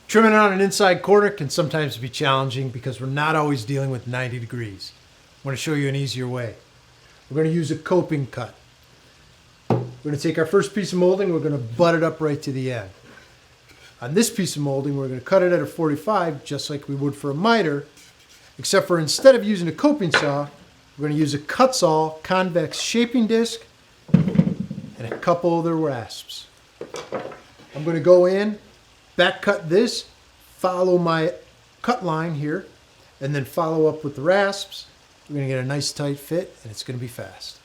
Trimming on an inside corner can sometimes be challenging because we're not always dealing with 90 degrees. I'm going to show you an easier way. We're going to use a coping cut. We're going to take our first piece of molding, we're going to butt it up right to the end. On this piece of molding, we're going to cut it at a 45 just like we would for a miter, except for instead of using a coping saw, we're going to use a Kutzall convex shaping disc and a couple of the rasps. I'm going to go in, back cut this, follow my cut line here, and then follow up with the rasps. We're going to get a nice tight fit, and it's going to be fast.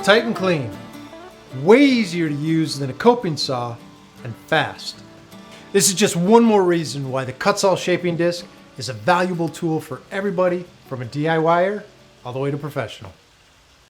Tight and clean. Way easier to use than a coping saw, and fast. This is just one more reason why the Kutzall Shaping Disc is a valuable tool for everybody from a DIYer all the way to professional.